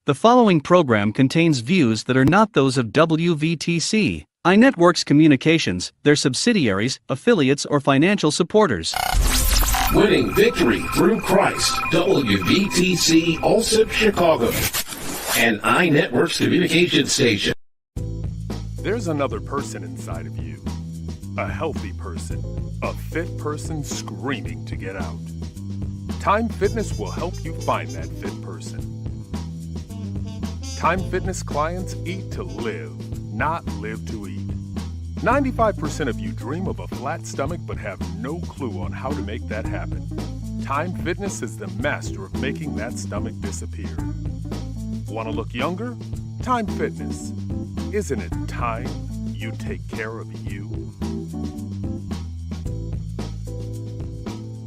The following program contains views that are not those of WVTC, iNetworks Communications, their subsidiaries, affiliates, or financial supporters. Winning victory through Christ, WVTC Allsip Chicago, and iNetworks Communications Station. There's another person inside of you. A healthy person. A fit person screaming to get out. Tyme Fitness will help you find that fit person. Tyme Fitness clients eat to live, not live to eat. 95% of you dream of a flat stomach but have no clue on how to make that happen. Tyme Fitness is the master of making that stomach disappear. Want to look younger? Tyme Fitness. Isn't it time you take care of you?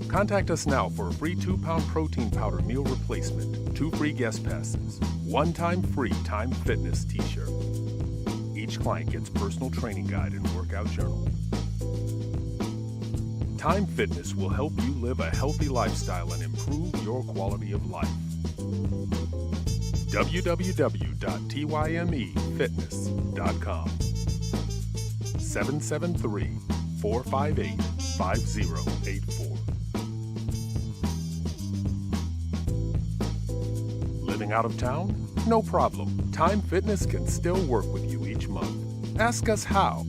Contact us now for a free 2-pound protein powder meal replacement, 2 free guest passes, 1-time free Tyme Fitness t-shirt. Each client gets personal training guide and workout journal. Tyme Fitness will help you live a healthy lifestyle and improve your quality of life. www.tymefitness.com 773-458-5084. Living out of town? No problem. Tyme Fitness can still work with you each month. Ask us how.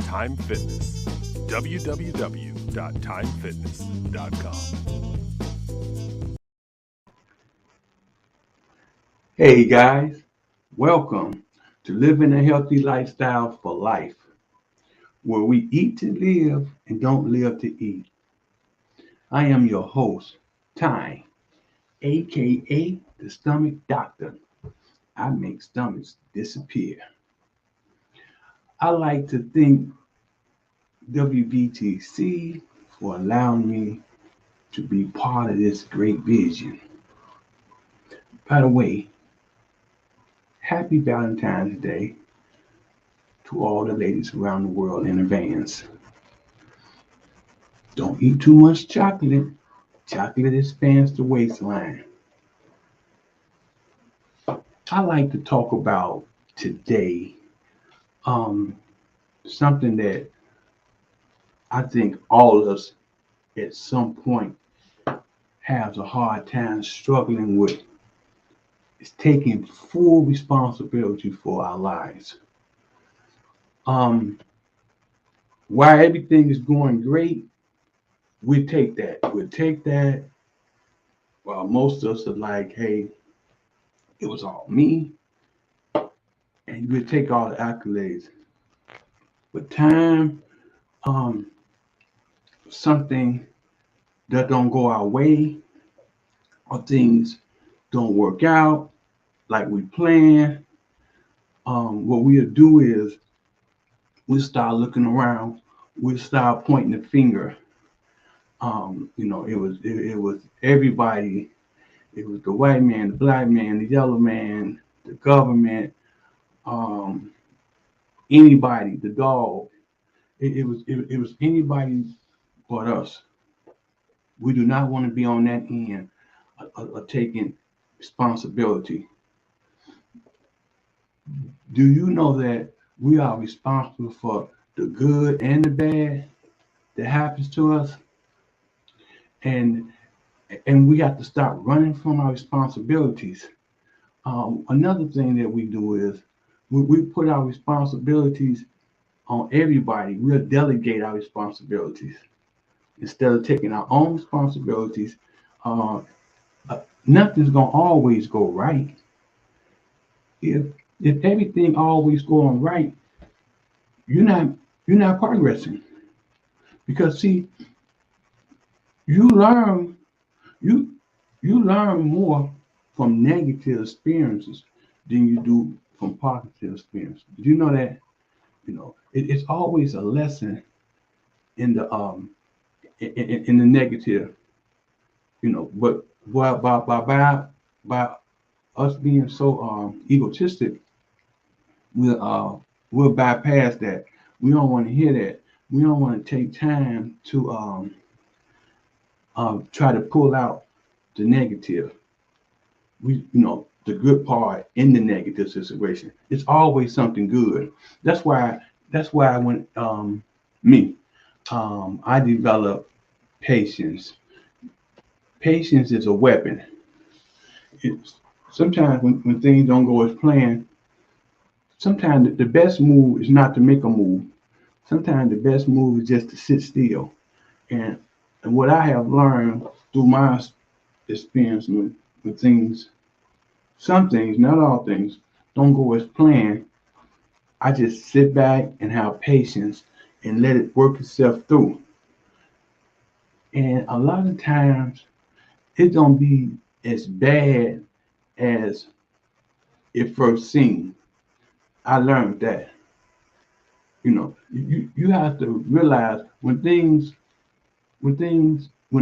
Tyme Fitness. www.tymefitness.com. Hey guys, welcome to Living a Healthy Lifestyle for Life, where we eat to live and don't live to eat. I am your host, Tyme, aka the Stomach Doctor. I make stomachs disappear. I like to thank WVTC for allowing me to be part of this great vision. By the way, happy Valentine's Day to all the ladies around the world in advance. Don't eat too much chocolate. Chocolate expands the waistline. I like to talk about today something that I think all of us at some point have a hard time struggling with. It's taking full responsibility for our lives. While everything is going great, we take that. While most of us are like, hey, it was all me. And we'll take all the accolades. With time, something that don't go our way, or things don't work out like we planned, what we'll do is we'll start looking around. We'll start pointing the finger. It was everybody. It was the white man, the black man, the yellow man, the government, anybody, the dog. It was anybody but us. We do not want to be on that end of taking responsibility. Do you know that we are responsible for the good and the bad that happens to us? And we have to stop running from our responsibilities. Another thing that we do is we put our responsibilities on everybody. We'll delegate our responsibilities instead of taking our own responsibilities. Nothing's gonna always go right. If everything always going right, you're not progressing. Because see, you learn more from negative experiences than you do from positive experiences. Did you know that? It's always a lesson in the negative. But by us being so egotistic, we'll bypass that. We don't want to hear that. We don't want to take time to try to pull out the negative. the good part in the negative situation. It's always something good. That's why when I developed patience. Patience is a weapon. It's sometimes when things don't go as planned, sometimes the best move is not to make a move. Sometimes the best move is just to sit still. And what I have learned through my experience when things, some things, not all things, don't go as planned, I just sit back and have patience and let it work itself through. And a lot of times it don't be as bad as it first seemed. I learned that. You have to realize when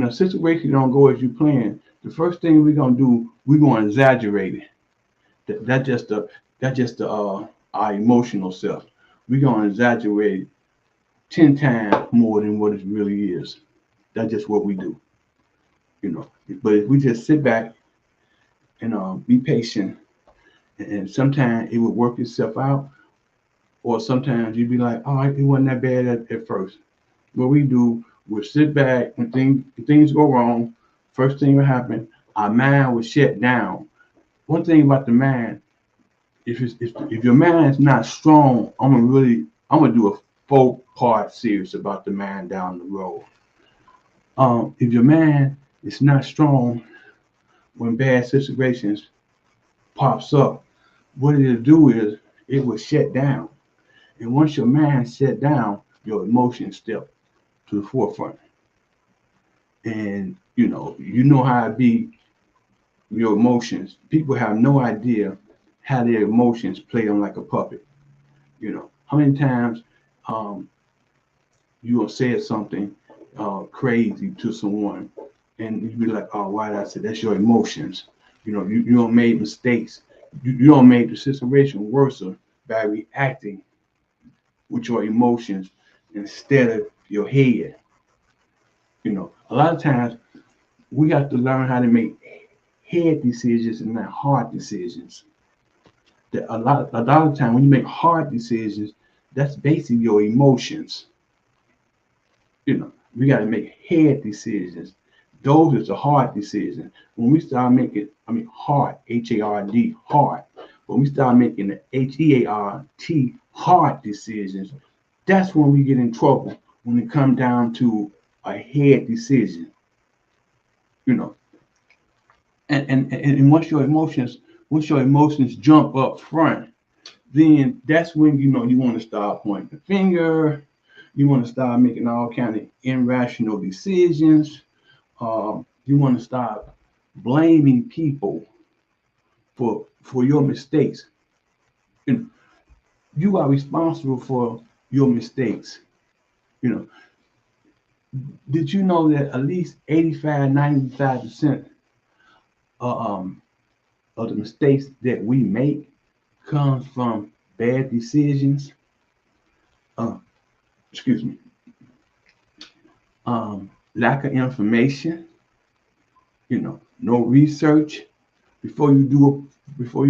a situation don't go as you plan, the first thing we're gonna do, we're gonna exaggerate it. That's just our emotional self. We're gonna exaggerate it 10 times more than what it really is. That's just what we do. But if we just sit back and be patient, and sometimes it would work itself out, or sometimes you'd be like, oh, it wasn't that bad at first. What we do, we'll sit back when things go wrong. First thing will happen, our mind will shut down. One thing about the mind, if your mind is not strong, I'm gonna do a 4-part series about the mind down the road. If your mind is not strong, when bad situations pops up, what it'll do is it will shut down. And once your mind shut down, your emotions step to the forefront. And you know how it be, your emotions. People have no idea how their emotions play them like a puppet. How many times you will say something crazy to someone, and you be like, oh, why did I say that's your emotions? You don't make mistakes. You don't make the situation worse by reacting with your emotions instead of your head. A lot of times we have to learn how to make head decisions and not hard decisions. A lot of time when you make hard decisions, that's basically your emotions. We got to make head decisions. Those are the hard decisions. When we start making, hard, HARD, hard. When we start making the HEART, hard decisions, that's when we get in trouble. When it comes down to a head decision, and once your emotions jump up front, then that's when you want to start pointing the finger. You want to start making all kind of irrational decisions. You want to start blaming people for your mistakes. And you are responsible for your mistakes. Did you know that at least 85, 95% of the mistakes that we make comes from bad decisions? Excuse me. Lack of information. No research before you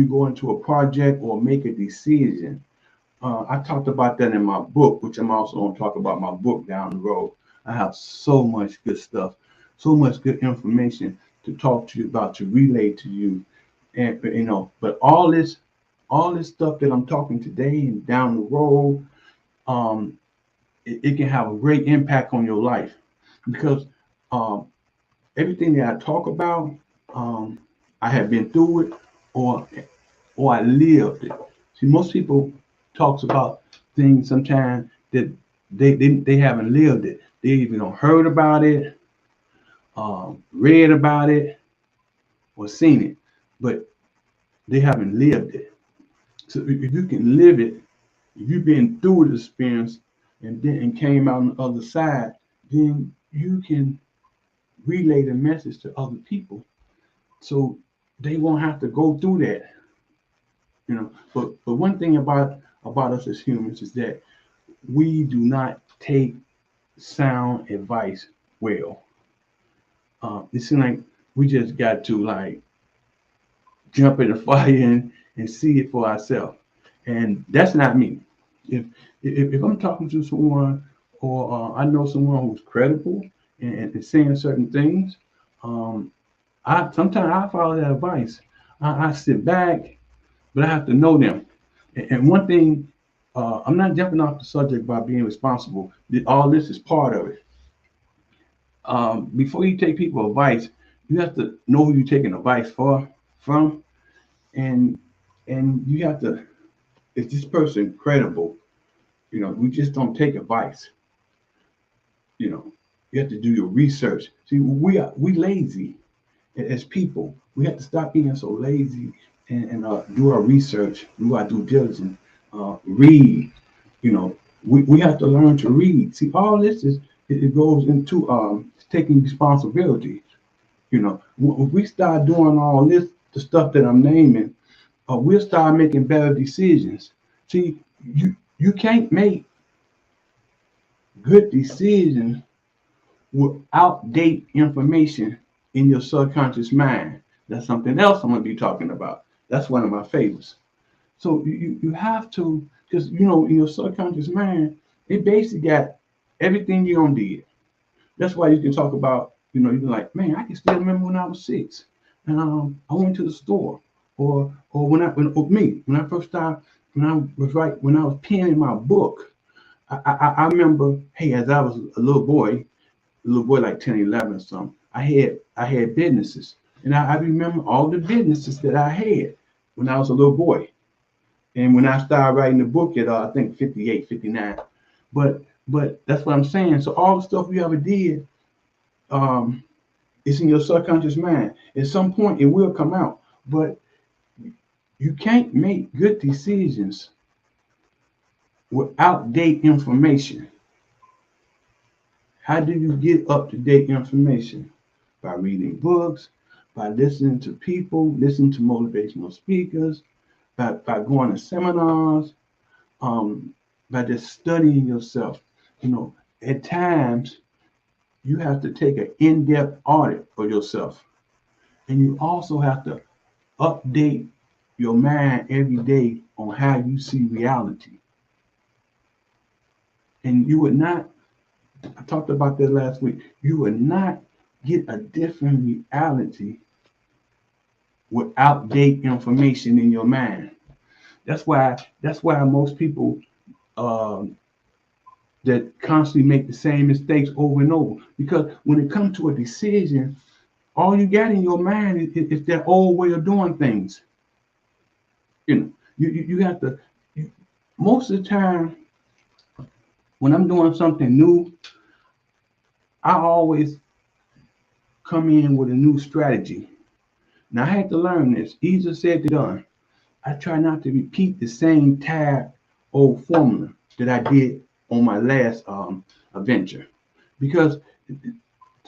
go into a project or make a decision. I talked about that in my book, which I'm also going to talk about my book down the road. I have so much good stuff, so much good information to talk to you about, to relay to you. And but all this stuff that I'm talking today and down the road, it can have a great impact on your life, because everything that I talk about, I have been through it, or I lived it. See, most people talks about things sometimes that they haven't lived it. They even heard about it, read about it, or seen it, but they haven't lived it. So if you can live it, if you've been through the experience and came out on the other side, then you can relay the message to other people, so they won't have to go through that. But one thing about us as humans is that we do not take sound advice well. It seems like we just got to jump in the fire and see it for ourselves. And that's not me. If I'm talking to someone or I know someone who's credible and saying certain things, um, I sometimes I follow that advice. I sit back, but I have to know them. And one thing, I'm not jumping off the subject by being responsible. All this is part of it. Before you take people advice, you have to know who you're taking advice from, and you have to. Is this person credible? We just don't take advice. You know, you have to do your research. See, we lazy as people. We have to stop being so lazy and do our research, do our due diligence, read. We have to learn to read. See, all this it goes into taking responsibility. If we start doing all this, the stuff that I'm naming, we'll start making better decisions. See, you can't make good decisions with outdated information in your subconscious mind. That's something else I'm going to be talking about. That's one of my favorites. So you have to, because in your subconscious mind, it basically got everything you done did. That's why you can talk about, you can like, man, I can still remember when I was 6, and I went to the store, or when I first started, when I was penning my book, I remember, hey, as I was a little boy like 10, 11 or something, I had businesses, and I remember all the businesses that I had when I was a little boy. And when I started writing the book at I think 58, 59, but that's what I'm saying. So all the stuff we ever did, it's in your subconscious mind. At some point, it will come out, but you can't make good decisions with outdated information. How do you get up to date information? By reading books, by listening to people, listening to motivational speakers, by going to seminars, by just studying yourself. At times you have to take an in-depth audit for yourself. And you also have to update your mind every day on how you see reality. And you would not, I talked about that last week, you would not get a different reality with outdated information in your mind. That's why most people that constantly make the same mistakes over and over. Because when it comes to a decision, all you got in your mind is that old way of doing things. You have to. Most of the time, when I'm doing something new, I always come in with a new strategy. Now I had to learn this. Easier said than done. I try not to repeat the same tired old formula that I did on my last adventure, because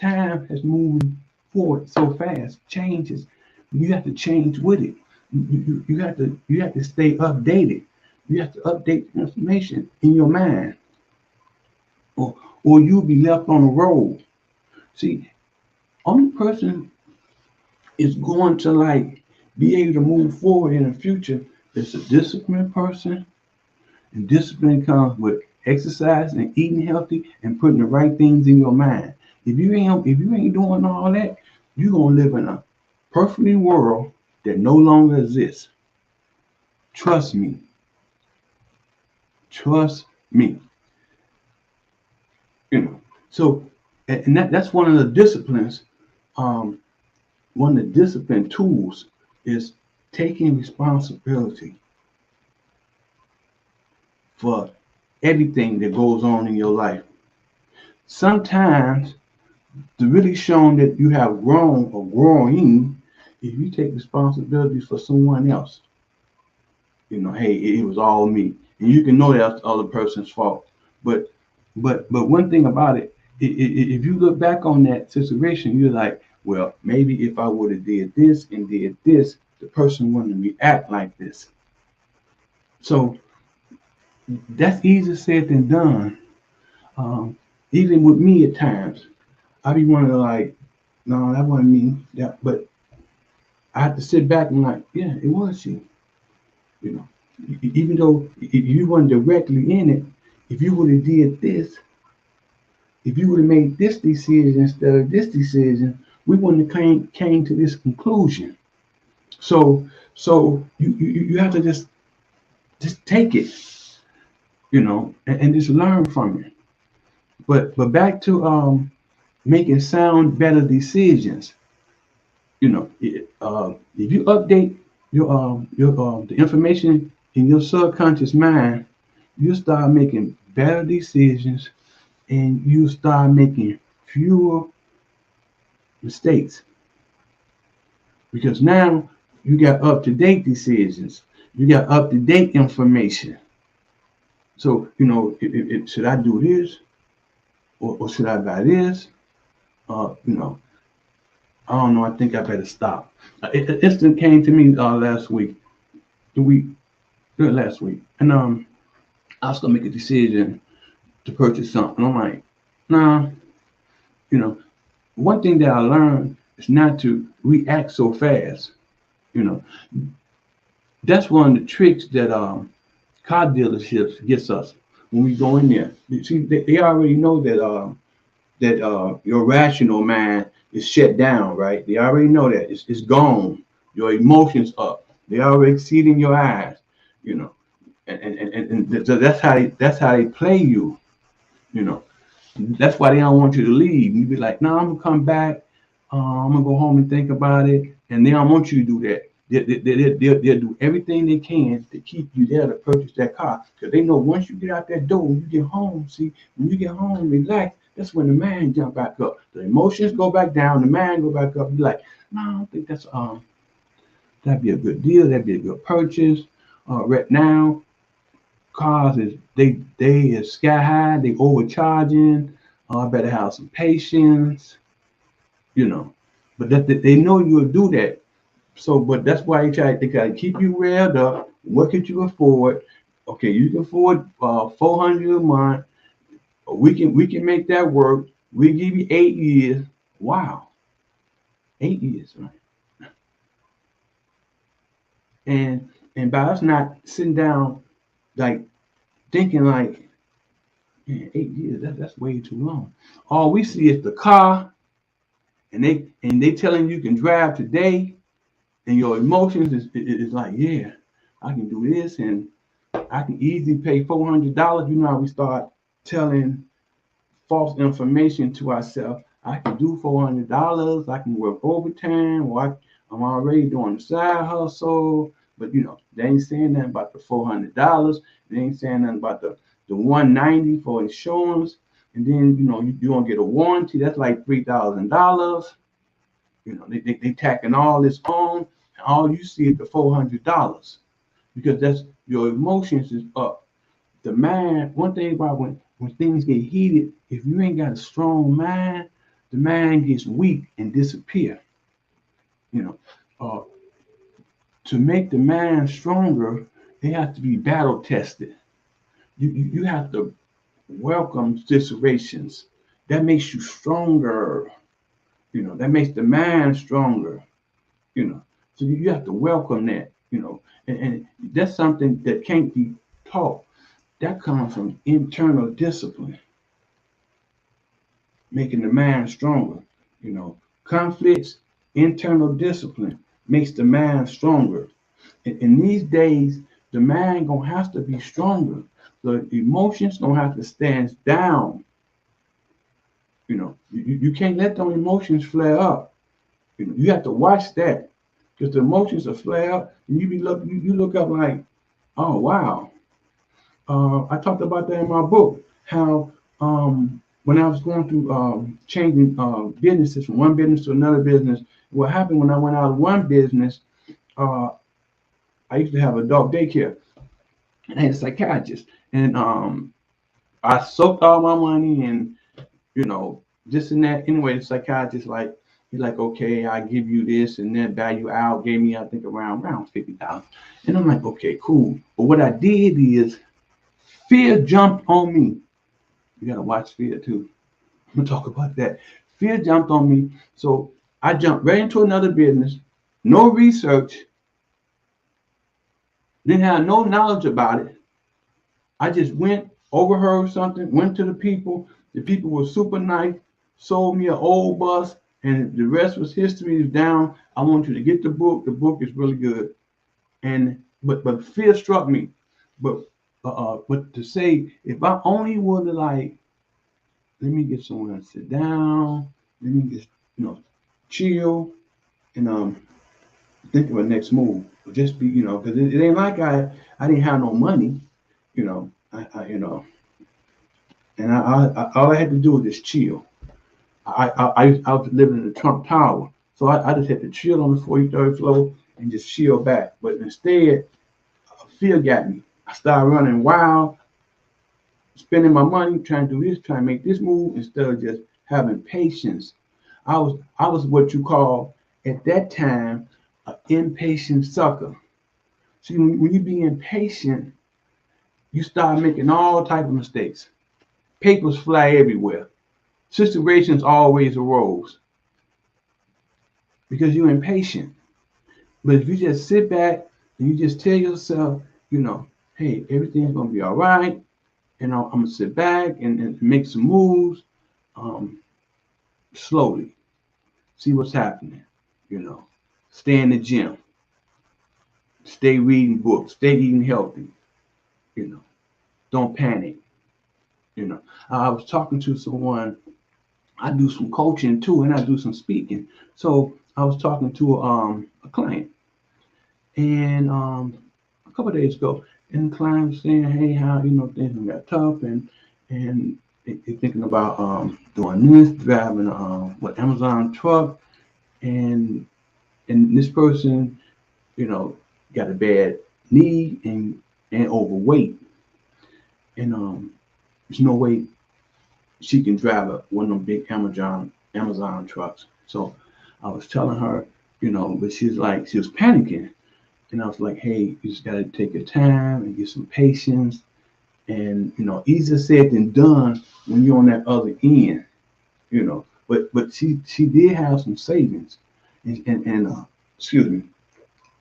time has moved forward so fast. Changes, you have to change with it. You have to stay updated. You have to update the information in your mind, or you'll be left on the road. See, only person is going to be able to move forward in the future is a disciplined person. And discipline comes with exercise and eating healthy and putting the right things in your mind. If you ain't doing all that, you're gonna live in a perfect world that no longer exists. Trust me. Trust me. So, and that's one of the disciplines. One of the discipline tools is taking responsibility for everything that goes on in your life. Sometimes, to really show that you have grown or growing, if you take responsibility for someone else, hey, it was all me, and you can know that's the other person's fault. But one thing about it, if you look back on that situation, you're like, well, maybe if I would have did this and did this, the person wouldn't react like this. So that's easier said than done. Even with me at times, I be wanting to no, that wasn't me. But I had to sit back and like, yeah, it was you. You know, even though you weren't directly in it, if you would have did this, if you would have made this decision instead of this decision, we wouldn't have came to this conclusion. So you have to just take it, and just learn from it. But back to making sound better decisions. If you update your the information in your subconscious mind, you start making better decisions and you start making fewer mistakes because now you got up to date decisions, you got up to date information. So should I do this or should I buy this? Uh, you know, I don't know. I think I better stop. It instant came to me last week, last week, and I was gonna make a decision to purchase something. I'm like, nah, you know, one thing that I learned is not to react so fast. You know, that's one of the tricks that car dealerships gets us when we go in there. You see, they already know that your rational mind is shut down, right? They already know that it's gone. Your emotions up. They already see it in your eyes, you know, and so that's how they play you, you know. That's why they don't want you to leave. You be like, no, I'm gonna come back. I'm gonna go home and think about it, and they don't want you to do that. They'll do everything they can to keep you there to purchase that car because they know once you get out that door, when you get home. See, when you get home, relax. That's when the mind jump back up. The emotions go back down. The mind go back up. You're like, no, I don't think that'd be a good deal. That'd be a good purchase. Right now, cars they is sky high. They overcharging. I better have some patience. You know, but that they know you'll do that. So, but that's why they gotta keep you revved up. What could you afford? Okay, you can afford $400 a month. We can make that work. We give you 8 years. Wow, 8 years, right? And by us not sitting down, like thinking like, man, 8 years, that's way too long. All we see is the car, and they telling you can drive today, and your emotions is like, yeah, I can do this, and I can easily pay $400. You know how we start telling false information to ourselves. I can do $400. I can work overtime, or I'm already doing a side hustle. But they ain't saying nothing about the $400. They ain't saying nothing about the $190 for insurance. And then you don't get a warranty. That's like $3,000. They tacking all this on, and all you see is the $400 because that's your emotions is up. The mind. One thing about when things get heated, if you ain't got a strong mind, the mind gets weak and disappear. You know, to make the mind stronger, it has to be battle tested. You have to welcome situations. That makes you stronger. That makes the mind stronger. So you have to welcome that. And that's something that can't be taught. That comes from internal discipline, making the mind stronger. Conflicts, internal discipline makes the mind stronger. In these days, the mind gonna have to be stronger. The emotions gonna have to stand down. You can't let those emotions flare up. You have to watch that because the emotions will flare up, and you look up like, oh wow. I talked about that in my book. How when I was going through changing businesses from one business to another business, what happened when I went out of one business? I used to have adult daycare, and I had a psychiatrist, and I soaked all my money and this and that. Anyway, the psychiatrist he's like, okay, I give you this and that value out. Gave me I think around $50,000, and I'm like, okay, cool. But what I did is fear jumped on me. You gotta watch fear too. I'm gonna talk about that. Fear jumped on me, so I jumped right into another business, no research, didn't have no knowledge about it. I just went, overheard something, went to the people. The people were super nice, sold me an old bus, and the rest was history. Is down. I want you to get the book. The book is really good. And but fear struck me. But but to say, if I only would have like, let me get someone to sit down, let me just, chill and think of a next move. Just be, because it ain't like I didn't have no money, and all I had to do was just chill. I was living in the Trump Tower, so I just had to chill on the 43rd floor and just chill back. But instead, fear got me. I started running wild, spending my money, trying to do this, trying to make this move instead of just having patience. I was what you call at that time an impatient sucker. See, when you be impatient, you start making all type of mistakes. Papers fly everywhere. Situations always arose because you're impatient. But if you just sit back and you just tell yourself, hey, everything's gonna be all right, I'm gonna sit back and make some moves, um, slowly, see what's happening, you know, stay in the gym, stay reading books, stay eating healthy, you know, don't panic, I was talking to someone, I do some coaching too, and I do some speaking. So I was talking to a client, and a couple of days ago, and the client was saying, "Hey, how things got tough, and they thinking about doing this, driving what Amazon truck, and this person, got a bad knee and overweight, and there's no way she can drive one of them big Amazon trucks." So I was telling her, but she was panicking. And I was like, hey, you just got to take your time and get some patience. And, easier said than done when you're on that other end, But she did have some savings. And excuse me.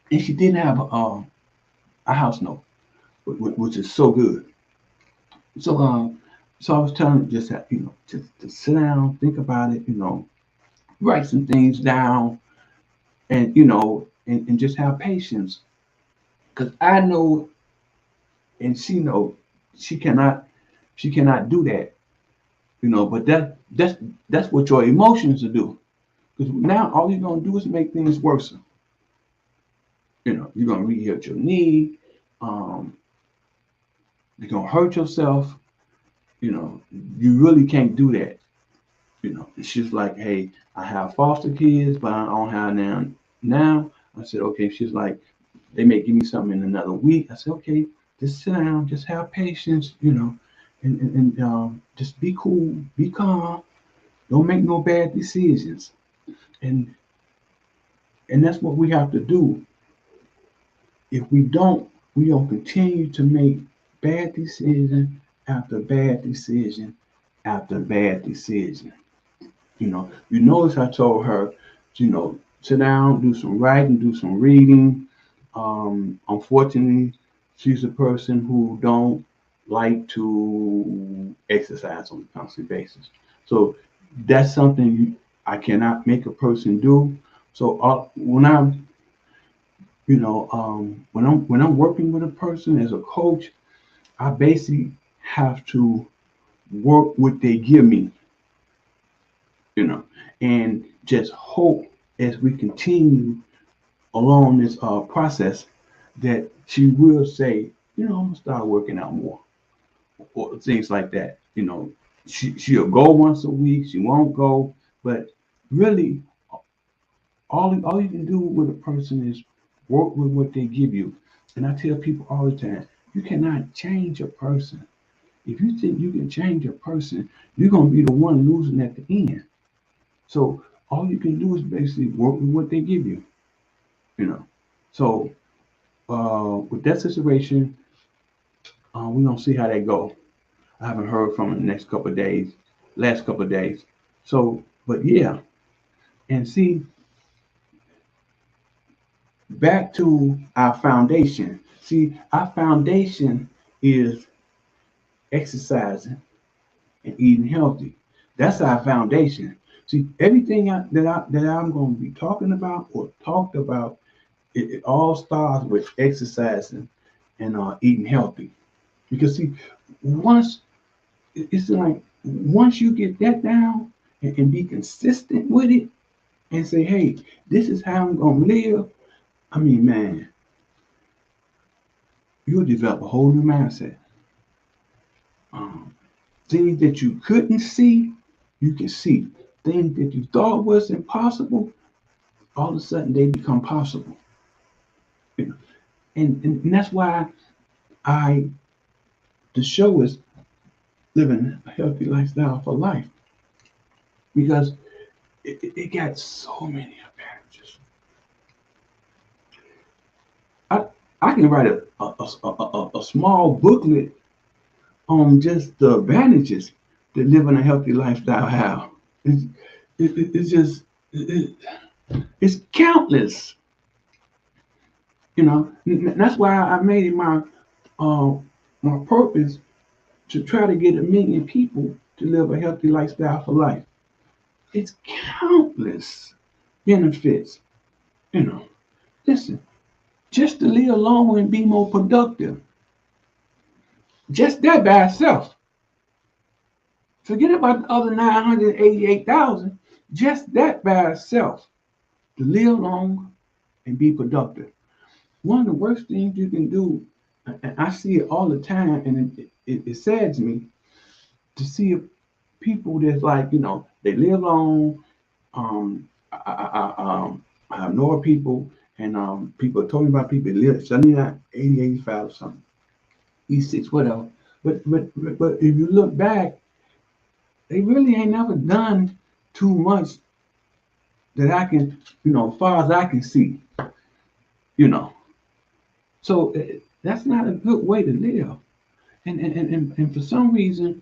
And she did have a house note, which is so good. So I was telling her just that, just to sit down, think about it, write some things down and, and just have patience. Because I know and she know she cannot do that, but that's what your emotions will do. Because now all you're gonna do is make things worse. You're gonna re-hurt your knee, you're gonna hurt yourself, you really can't do that. It's just like, hey, I have foster kids, but I don't have now. I said, okay. She's like, they may give me something in another week. I said, okay, just sit down, just have patience, and just be cool, be calm, don't make no bad decisions. And that's what we have to do. If we don't, we'll continue to make bad decision after bad decision after bad decision. You notice I told her, sit down, do some writing, do some reading. Unfortunately, she's a person who don't like to exercise on a constant basis. So that's something I cannot make a person do. So when I'm, when I'm working with a person as a coach, I basically have to work what they give me, and just hope as we continue along this process that she will say, I'm gonna start working out more, or things like that. She'll go once a week, she won't go, but really, all you can do with a person is work with what they give you. And I tell people all the time, you cannot change a person. If you think you can change a person, you're gonna be the one losing at the end. So all you can do is basically work with what they give you. So with that situation, we're gonna see how that go. I haven't heard from her the last couple of days. So, but yeah, and see, back to our foundation. See, our foundation is exercising and eating healthy. That's our foundation. See, everything that I'm going to be talking about or talked about, it all starts with exercising and eating healthy. Because see, once it's like once you get that down and be consistent with it and say, hey, this is how I'm going to live. I mean, man, you'll develop a whole new mindset. Things that you couldn't see, you can see. Things that you thought was impossible, all of a sudden they become possible. You know? And that's why the show is living a healthy lifestyle for life. Because it got so many advantages. I can write a small booklet on just the advantages that living a healthy lifestyle have. It's countless. You know, that's why I made it my purpose to try to get 1 million people to live a healthy lifestyle for life. It's countless benefits. You know, listen, just to live longer and be more productive. Just that by itself. Forget about the other 988,000. Just that by itself. To live longer and be productive. One of the worst things you can do, and I see it all the time, and it saddens me to see people that's like, you know, they live long. I know people, and people told me about people that live 79, 80, 85 or something. 86, whatever. But if you look back, they really ain't never done too much that I can, you know, as far as I can see, you know. So that's not a good way to live. And for some reason,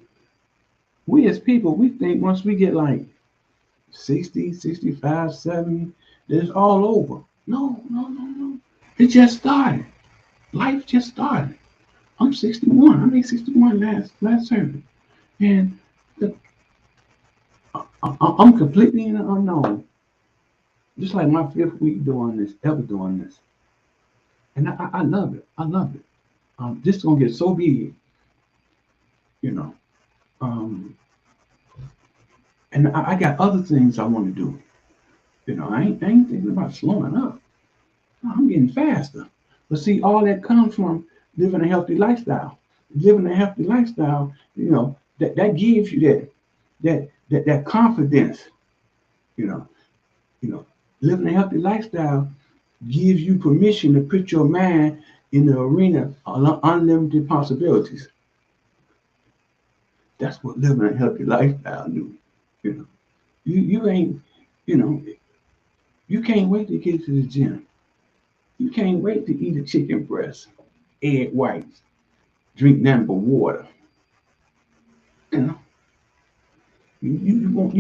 we as people, we think once we get like 60, 65, 70, that it's all over. No. It just started. Life just started. I'm 61. I made 61 last service. And I'm completely in the unknown. Just like my 5th week doing this. And I love it. This is going to get so big, you know. And I got other things I want to do. You know, I ain't thinking about slowing up. I'm getting faster. But see, all that comes from living a healthy lifestyle. Living a healthy lifestyle, you know, that gives you that confidence. You know, living a healthy lifestyle gives you permission to put your mind in the arena of unlimited possibilities. That's what living a healthy lifestyle do. You know, you ain't, you know, you can't wait to get to the gym. You can't wait to eat a chicken breast, egg whites, drink nothing but water. You know, you want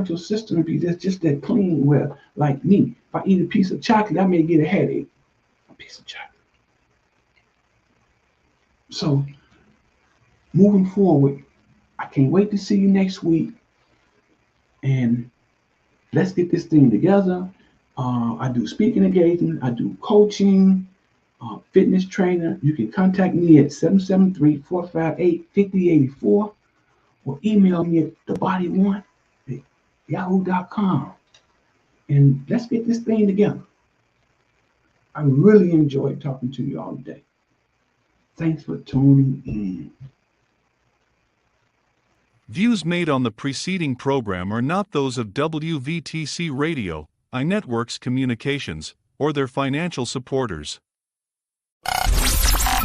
your system to be just that clean. Well, like me, if I eat a piece of chocolate, I may get a headache. A piece of chocolate. So, moving forward, I can't wait to see you next week. And let's get this thing together. I do speaking engagement. I do coaching, fitness trainer. You can contact me at 773-458-5084 or email me at thebody1@yahoo.com. And let's get this thing together. I really enjoyed talking to you all today. Thanks for tuning in. Views made on the preceding program are not those of WVTC Radio, iNetworks Communications, or their financial supporters.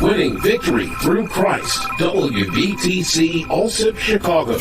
Winning victory through Christ. WVTC Allsip Chicago.